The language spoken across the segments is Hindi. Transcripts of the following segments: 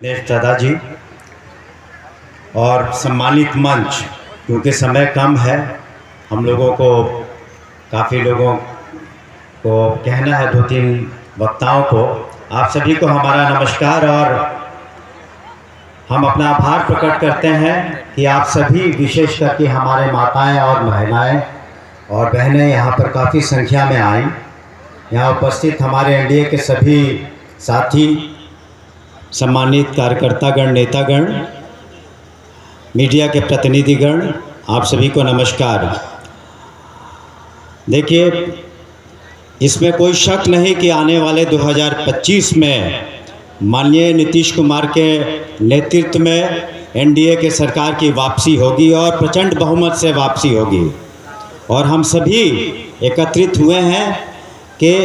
दिनेश दादाजी और सम्मानित मंच, क्योंकि समय कम है, हम लोगों को काफ़ी लोगों को कहना है, 2-3 वक्ताओं को। आप सभी को हमारा नमस्कार और हम अपना आभार प्रकट करते हैं कि आप सभी, विशेष करके हमारे माताएं और महिलाएं और बहनें यहाँ पर काफ़ी संख्या में आई। यहाँ उपस्थित हमारे एनडीए के सभी साथी, सम्मानित कार्यकर्तागण, नेतागण, मीडिया के प्रतिनिधिगण, आप सभी को नमस्कार। देखिए, इसमें कोई शक नहीं कि आने वाले 2025 में माननीय नीतीश कुमार के नेतृत्व में एनडीए के सरकार की वापसी होगी और प्रचंड बहुमत से वापसी होगी। और हम सभी एकत्रित हुए हैं कि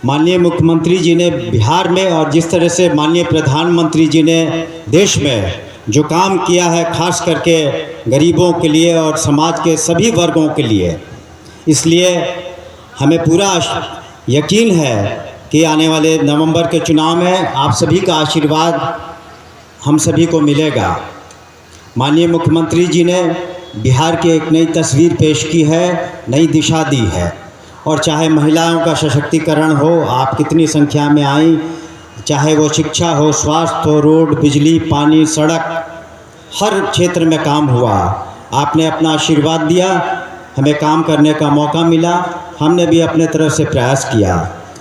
माननीय मुख्यमंत्री जी ने बिहार में और जिस तरह से माननीय प्रधानमंत्री जी ने देश में जो काम किया है, खास करके गरीबों के लिए और समाज के सभी वर्गों के लिए, इसलिए हमें पूरा यकीन है कि आने वाले नवंबर के चुनाव में आप सभी का आशीर्वाद हम सभी को मिलेगा। माननीय मुख्यमंत्री जी ने बिहार की एक नई तस्वीर पेश की है, नई दिशा दी है। और चाहे महिलाओं का सशक्तिकरण हो, आप कितनी संख्या में आई, चाहे वो शिक्षा हो, स्वास्थ्य हो, रोड, बिजली, पानी, सड़क, हर क्षेत्र में काम हुआ। आपने अपना आशीर्वाद दिया, हमें काम करने का मौका मिला, हमने भी अपने तरफ से प्रयास किया।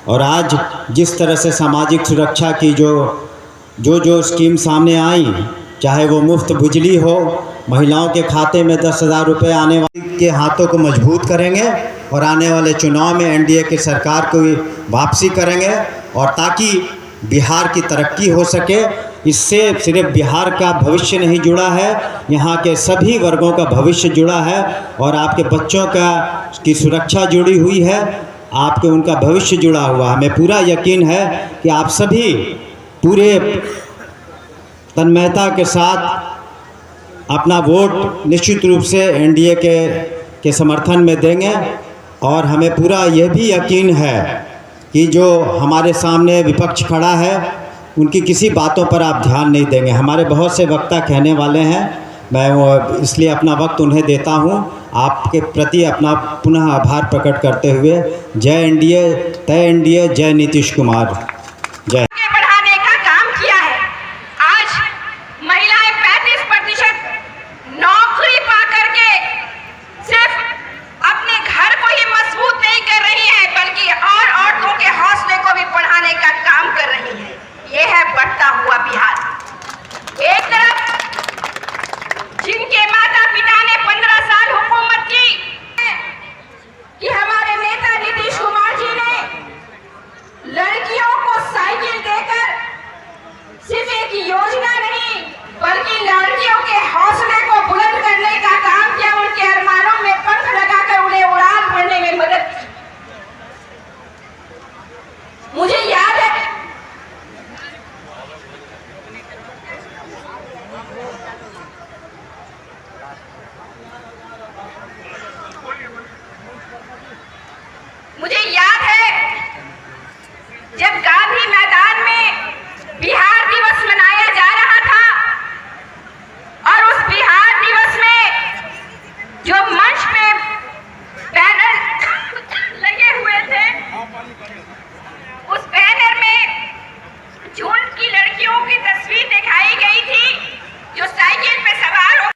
और आज जिस तरह से सामाजिक सुरक्षा की जो स्कीम सामने आई, चाहे वो मुफ्त बिजली हो, महिलाओं के खाते में 10,000 रुपये आने वाले के हाथों को मजबूत करेंगे और आने वाले चुनाव में एनडीए की सरकार को वापसी करेंगे, और ताकि बिहार की तरक्की हो सके। इससे सिर्फ बिहार का भविष्य नहीं जुड़ा है, यहाँ के सभी वर्गों का भविष्य जुड़ा है और आपके बच्चों की सुरक्षा जुड़ी हुई है, आपके उनका भविष्य जुड़ा हुआ। हमें पूरा यकीन है कि आप सभी पूरे तन्मयता के साथ अपना वोट निश्चित रूप से एनडीए के समर्थन में देंगे। और हमें पूरा यह भी यकीन है कि जो हमारे सामने विपक्ष खड़ा है, उनकी किसी बातों पर आप ध्यान नहीं देंगे। हमारे बहुत से वक्ता कहने वाले हैं, मैं वो इसलिए अपना वक्त उन्हें देता हूं। आपके प्रति अपना पुनः आभार प्रकट करते हुए, जय एनडीए, तय एनडीए, जय नीतीश कुमार, जय। बढ़ाने का काम किया है। आज महिलाएं 35% नौकरी पा करके सिर्फ अपने घर को ही मजबूत नहीं कर रही है, बल्कि और औरतों के हौसले को भी बढ़ाने का काम कर रही है। ये है बढ़ता हुआ बिहार। एक तरफ जिनके माता पिता ने 15 साल हुकूमत की, कि हमारे नेता नीतीश कुमार जी ने लड़कियों को साइकिल देकर सिर्फ एक योजना नहीं, बल्कि लड़कियों